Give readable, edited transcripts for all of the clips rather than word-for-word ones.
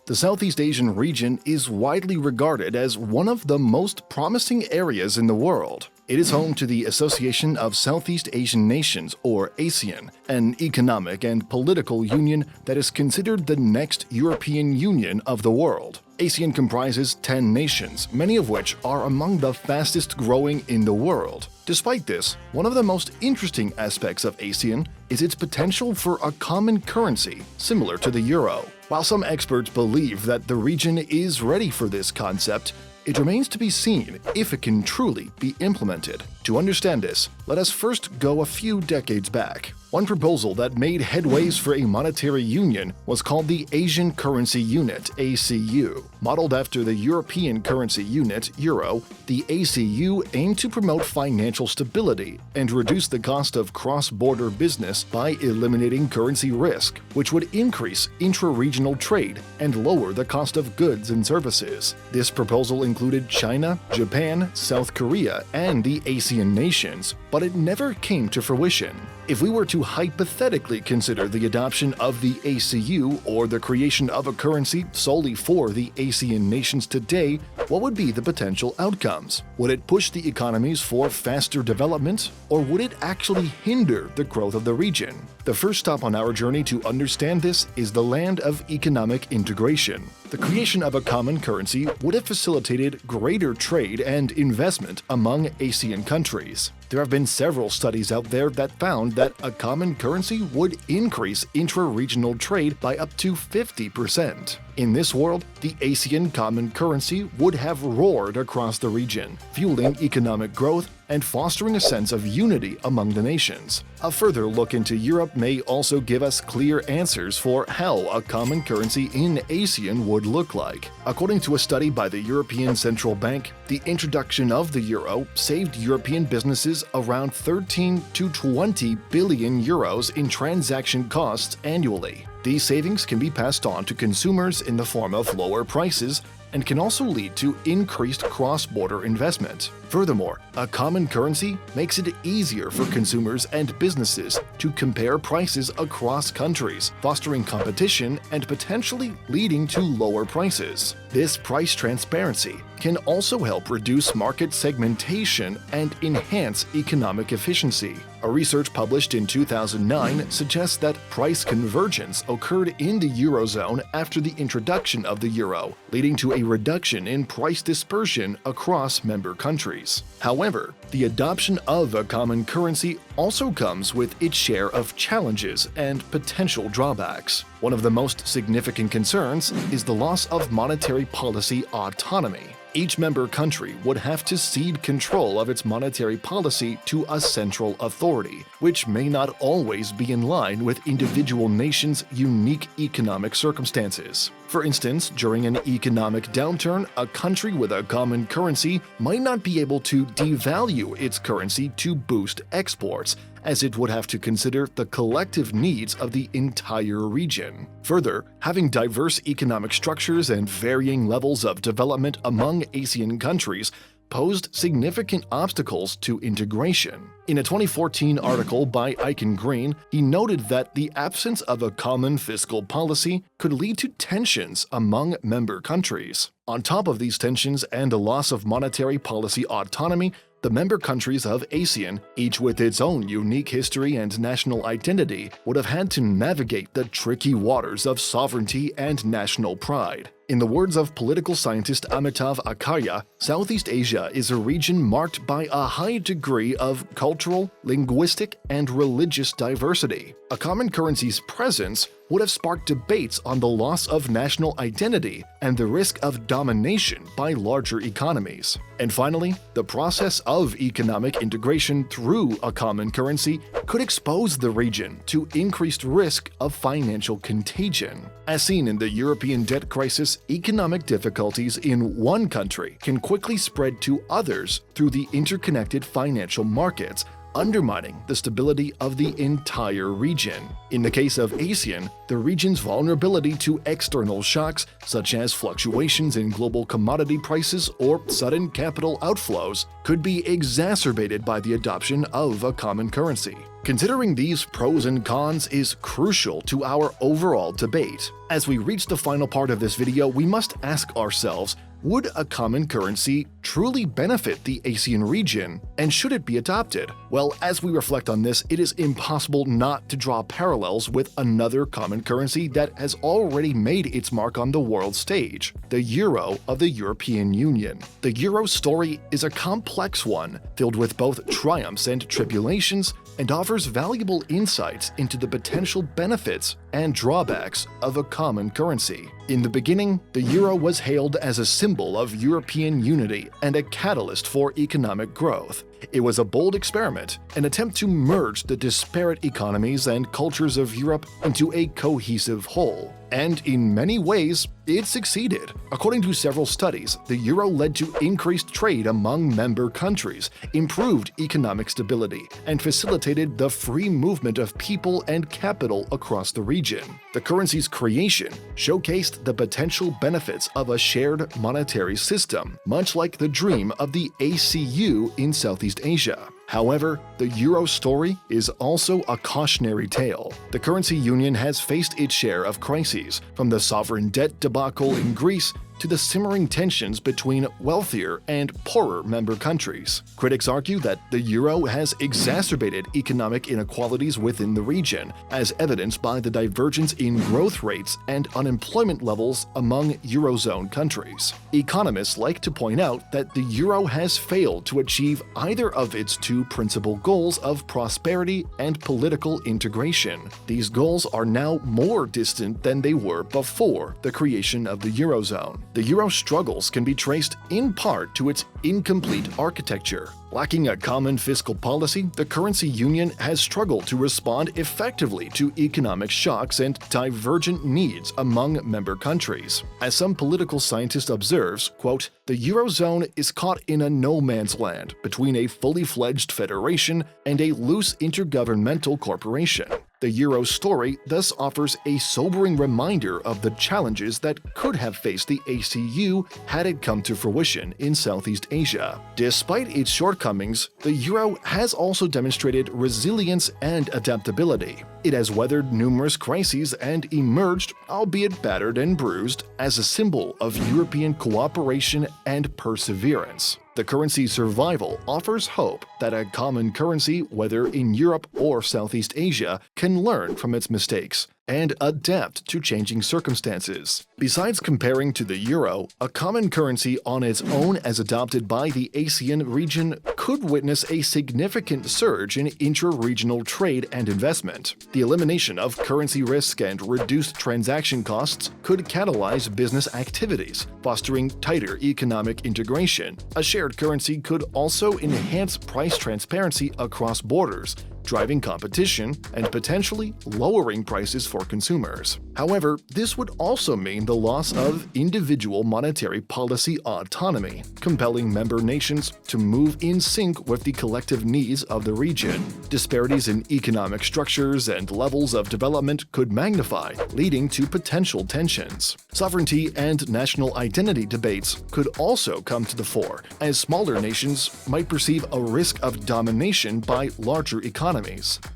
The Southeast Asian region is widely regarded as one of the most promising areas in the world. It is home to the Association of Southeast Asian Nations, or Asean, an economic and political union that is considered the next European Union of the world. Asean comprises 10 nations, many of which are among the fastest growing in the world. Despite this, one of the most interesting aspects of Asean is its potential for a common currency, similar to the euro. While some experts believe that the region is ready for this concept, it remains to be seen if it can truly be implemented. To understand this, let us first go a few decades back. One proposal that made headways for a monetary union was called the Asian Currency Unit (ACU). Modeled after the European Currency Unit (Euro), the ACU aimed to promote financial stability and reduce the cost of cross-border business by eliminating currency risk, which would increase intra-regional trade and lower the cost of goods and services. This proposal included China, Japan, South Korea, and the ASEAN nations, but it never came to fruition. If we were to hypothetically consider the adoption of the ACU or the creation of a currency solely for the ASEAN nations today, what would be the potential outcomes? Would it push the economies for faster development, or would it actually hinder the growth of the region? The first stop on our journey to understand this is the land of economic integration. The creation of a common currency would have facilitated greater trade and investment among ASEAN countries. There have been several studies out there that found that a common currency would increase intra-regional trade by up to 50%. In this world, the ASEAN common currency would have roared across the region, fueling economic growth and fostering a sense of unity among the nations. A further look into Europe may also give us clear answers for how a common currency in ASEAN would look like. According to a study by the European Central Bank, the introduction of the euro saved European businesses around 13 to 20 billion euros in transaction costs annually. These savings can be passed on to consumers in the form of lower prices and can also lead to increased cross-border investment. Furthermore, a common currency makes it easier for consumers and businesses to compare prices across countries, fostering competition and potentially leading to lower prices. This price transparency can also help reduce market segmentation and enhance economic efficiency. A research published in 2009 suggests that price convergence occurred in the Eurozone after the introduction of the euro, leading to a reduction in price dispersion across member countries. However, the adoption of a common currency also comes with its share of challenges and potential drawbacks. One of the most significant concerns is the loss of monetary policy autonomy. Each member country would have to cede control of its monetary policy to a central authority, which may not always be in line with individual nations' unique economic circumstances. For instance, during an economic downturn, a country with a common currency might not be able to devalue its currency to boost exports, as it would have to consider the collective needs of the entire region. Further, having diverse economic structures and varying levels of development among ASEAN countries posed significant obstacles to integration. In a 2014 article by Akin, he noted that the absence of a common fiscal policy could lead to tensions among member countries. On top of these tensions and a loss of monetary policy autonomy, the member countries of ASEAN, each with its own unique history and national identity, would have had to navigate the tricky waters of sovereignty and national pride. In the words of political scientist Amitav Acharya, Southeast Asia is a region marked by a high degree of cultural, linguistic, and religious diversity. A common currency's presence would have sparked debates on the loss of national identity and the risk of domination by larger economies. And finally, the process of economic integration through a common currency could expose the region to increased risk of financial contagion. As seen in the European debt crisis, economic difficulties in one country can quickly spread to others through the interconnected financial markets, undermining the stability of the entire region. In the case of ASEAN, the region's vulnerability to external shocks, such as fluctuations in global commodity prices or sudden capital outflows, could be exacerbated by the adoption of a common currency. Considering these pros and cons is crucial to our overall debate. As we reach the final part of this video, we must ask ourselves, would a common currency truly benefit the Asean region, and should it be adopted? Well, as we reflect on this, it is impossible not to draw parallels with another common currency that has already made its mark on the world stage, the euro of the European Union. The euro story is a complex one, filled with both triumphs and tribulations, and offers valuable insights into the potential benefits and drawbacks of a common currency. In the beginning, the euro was hailed as a symbol of European unity and a catalyst for economic growth. It was a bold experiment, an attempt to merge the disparate economies and cultures of Europe into a cohesive whole. And in many ways, it succeeded. According to several studies, the euro led to increased trade among member countries, improved economic stability, and facilitated the free movement of people and capital across the region. The currency's creation showcased the potential benefits of a shared monetary system, much like the dream of the ACU in Southeast Asia. However, the euro story is also a cautionary tale. The currency union has faced its share of crises, from the sovereign debt debacle in Greece to the simmering tensions between wealthier and poorer member countries. Critics argue that the euro has exacerbated economic inequalities within the region, as evidenced by the divergence in growth rates and unemployment levels among eurozone countries. Economists like to point out that the euro has failed to achieve either of its two principal goals of prosperity and political integration. These goals are now more distant than they were before the creation of the eurozone. The euro's struggles can be traced in part to its incomplete architecture. Lacking a common fiscal policy, the currency union has struggled to respond effectively to economic shocks and divergent needs among member countries. As some political scientist observes, quote, "The eurozone is caught in a no-man's land between a fully fledged federation and a loose intergovernmental corporation." The euro story thus offers a sobering reminder of the challenges that could have faced the ACU had it come to fruition in Southeast Asia. Despite its shortcomings, the euro has also demonstrated resilience and adaptability. It has weathered numerous crises and emerged, albeit battered and bruised, as a symbol of European cooperation and perseverance. The currency's survival offers hope that a common currency, whether in Europe or Southeast Asia, can learn from its mistakes and adapt to changing circumstances. Besides comparing to the euro, a common currency on its own as adopted by the Asean region could witness a significant surge in intra-regional trade and investment. The elimination of currency risk and reduced transaction costs could catalyze business activities, fostering tighter economic integration. A shared currency could also enhance price transparency across borders, driving competition and potentially lowering prices for consumers. However, this would also mean the loss of individual monetary policy autonomy, compelling member nations to move in sync with the collective needs of the region. Disparities in economic structures and levels of development could magnify, leading to potential tensions. Sovereignty and national identity debates could also come to the fore, as smaller nations might perceive a risk of domination by larger economies.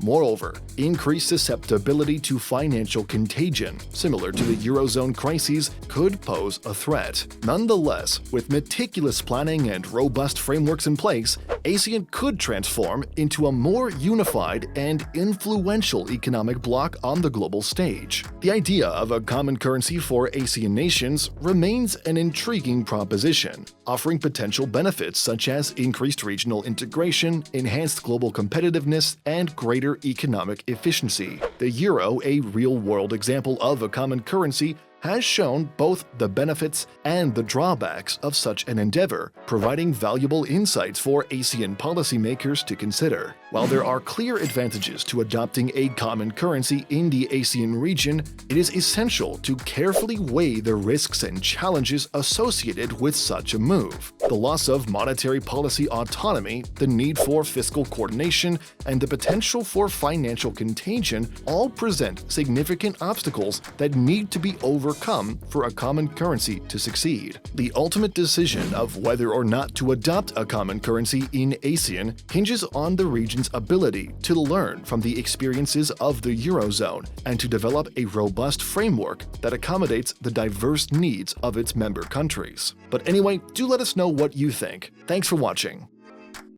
Moreover, increased susceptibility to financial contagion, similar to the eurozone crises, could pose a threat. Nonetheless, with meticulous planning and robust frameworks in place, Asean could transform into a more unified and influential economic bloc on the global stage. The idea of a common currency for Asean nations remains an intriguing proposition, offering potential benefits such as increased regional integration, enhanced global competitiveness, and greater economic efficiency. The euro, a real-world example of a common currency, has shown both the benefits and the drawbacks of such an endeavor, providing valuable insights for Asean policymakers to consider. While there are clear advantages to adopting a common currency in the Asean region, it is essential to carefully weigh the risks and challenges associated with such a move. The loss of monetary policy autonomy, the need for fiscal coordination, and the potential for financial contagion all present significant obstacles that need to be overcome overcome for a common currency to succeed. The ultimate decision of whether or not to adopt a common currency in Asean hinges on the region's ability to learn from the experiences of the Eurozone and to develop a robust framework that accommodates the diverse needs of its member countries. But anyway, do let us know what you think. Thanks for watching.